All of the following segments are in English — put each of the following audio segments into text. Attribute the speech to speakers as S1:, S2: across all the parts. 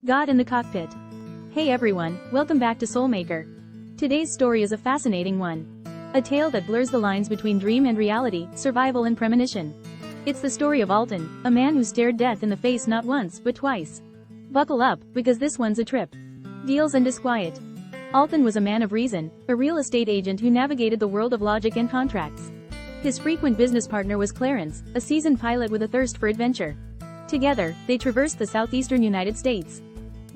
S1: God in the Cockpit. Hey everyone, welcome back to Soulmaker. Today's story is a fascinating one. A tale that blurs the lines between dream and reality, survival and premonition. It's the story of Alton, a man who stared death in the face not once, but twice. Buckle up, because this one's a trip. Deals and Disquiet. Alton was a man of reason, a real estate agent who navigated the world of logic and contracts. His frequent business partner was Clarence, a seasoned pilot with a thirst for adventure. Together, they traversed the southeastern United States.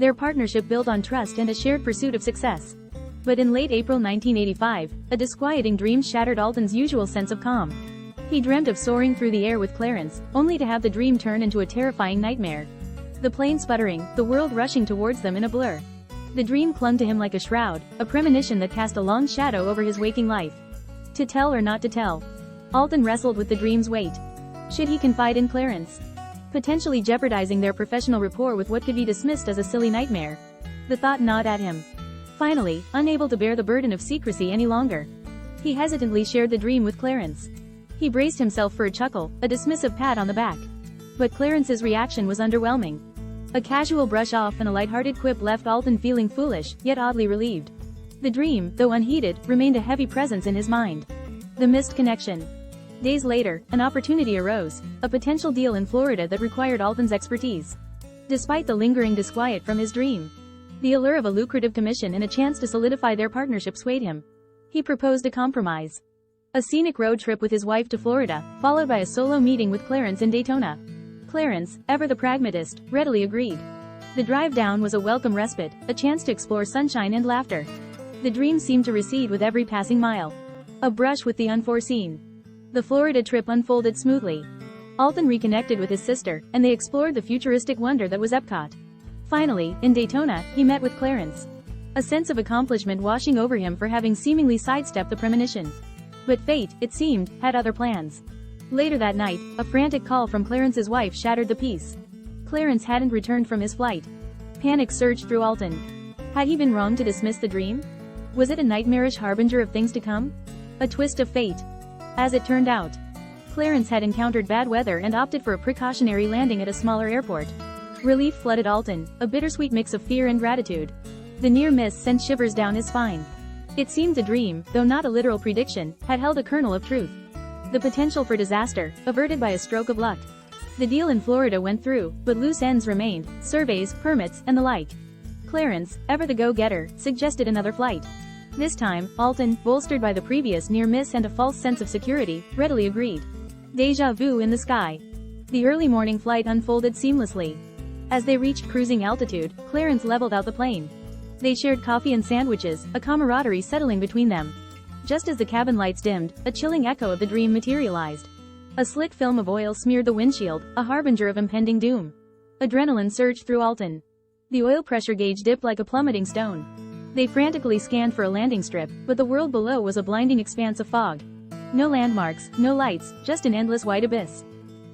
S1: Their partnership built on trust and a shared pursuit of success. But in late April 1985, a disquieting dream shattered Alton's usual sense of calm. He dreamt of soaring through the air with Clarence, only to have the dream turn into a terrifying nightmare. The plane sputtering, the world rushing towards them in a blur. The dream clung to him like a shroud, a premonition that cast a long shadow over his waking life. To tell or not to tell? Alton wrestled with the dream's weight. Should he confide in Clarence? Potentially jeopardizing their professional rapport with what could be dismissed as a silly nightmare. The thought gnawed at him. Finally, unable to bear the burden of secrecy any longer, he hesitantly shared the dream with Clarence. He braced himself for a chuckle, a dismissive pat on the back. But Clarence's reaction was underwhelming. A casual brush off and a lighthearted quip left Alton feeling foolish, yet oddly relieved. The dream, though unheeded, remained a heavy presence in his mind. The missed connection. Days later, an opportunity arose, a potential deal in Florida that required Alton's expertise. Despite the lingering disquiet from his dream, the allure of a lucrative commission and a chance to solidify their partnership swayed him. He proposed a compromise. A scenic road trip with his wife to Florida, followed by a solo meeting with Clarence in Daytona. Clarence, ever the pragmatist, readily agreed. The drive down was a welcome respite, a chance to explore sunshine and laughter. The dream seemed to recede with every passing mile. A brush with the unforeseen. The Florida trip unfolded smoothly. Alton reconnected with his sister, and they explored the futuristic wonder that was Epcot. Finally, in Daytona, he met with Clarence. A sense of accomplishment washing over him for having seemingly sidestepped the premonition. But fate, it seemed, had other plans. Later that night, a frantic call from Clarence's wife shattered the peace. Clarence hadn't returned from his flight. Panic surged through Alton. Had he been wrong to dismiss the dream? Was it a nightmarish harbinger of things to come? A twist of fate? As it turned out, Clarence had encountered bad weather and opted for a precautionary landing at a smaller airport. Relief flooded Alton, a bittersweet mix of fear and gratitude. The near miss sent shivers down his spine. It seemed the dream, though not a literal prediction, had held a kernel of truth. The potential for disaster, averted by a stroke of luck. The deal in Florida went through, but loose ends remained, surveys, permits, and the like. Clarence, ever the go-getter, suggested another flight. This time, Alton, bolstered by the previous near miss and a false sense of security, readily agreed. Deja vu in the sky. The early morning flight unfolded seamlessly. As they reached cruising altitude, Clarence leveled out the plane. They shared coffee and sandwiches, a camaraderie settling between them. Just as the cabin lights dimmed, a chilling echo of the dream materialized. A slick film of oil smeared the windshield, a harbinger of impending doom. Adrenaline surged through Alton. The oil pressure gauge dipped like a plummeting stone. They frantically scanned for a landing strip, but the world below was a blinding expanse of fog. No landmarks, no lights, just an endless white abyss.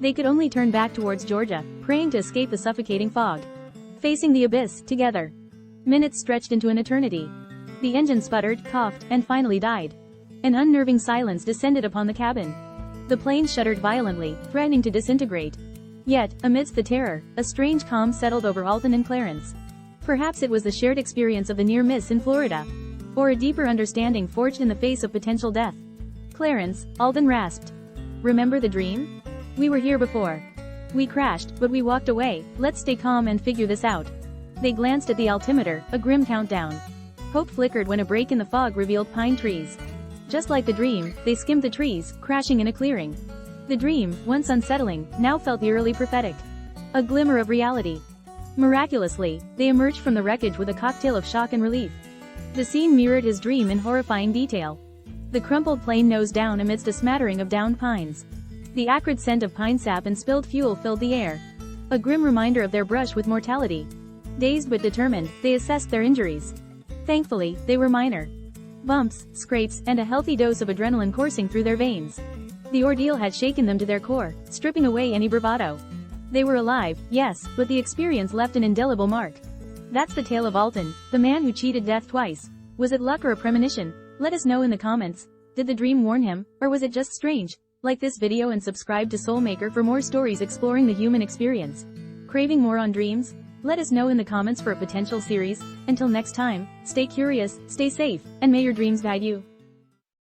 S1: They could only turn back towards Georgia, praying to escape the suffocating fog. Facing the abyss, together. Minutes stretched into an eternity. The engine sputtered, coughed, and finally died. An unnerving silence descended upon the cabin. The plane shuddered violently, threatening to disintegrate. Yet, amidst the terror, a strange calm settled over Alton and Clarence. Perhaps it was the shared experience of the near miss in Florida. Or a deeper understanding forged in the face of potential death. Clarence, Alton rasped. Remember the dream? We were here before. We crashed, but we walked away. Let's stay calm and figure this out. They glanced at the altimeter, a grim countdown. Hope flickered when a break in the fog revealed pine trees. Just like the dream, they skimmed the trees, crashing in a clearing. The dream, once unsettling, now felt eerily prophetic. A glimmer of reality. Miraculously, they emerged from the wreckage with a cocktail of shock and relief. The scene mirrored his dream in horrifying detail. The crumpled plane nosed down amidst a smattering of downed pines. The acrid scent of pine sap and spilled fuel filled the air. A grim reminder of their brush with mortality. Dazed but determined, they assessed their injuries. Thankfully, they were minor. Bumps, scrapes, and a healthy dose of adrenaline coursing through their veins. The ordeal had shaken them to their core, stripping away any bravado. They were alive, yes, but the experience left an indelible mark. That's the tale of Alton, the man who cheated death twice. Was it luck or a premonition? Let us know in the comments. Did the dream warn him, or was it just strange? Like this video and subscribe to Soulmaker for more stories exploring the human experience. Craving more on dreams? Let us know in the comments for a potential series. Until next time, stay curious, stay safe, and may your dreams guide you.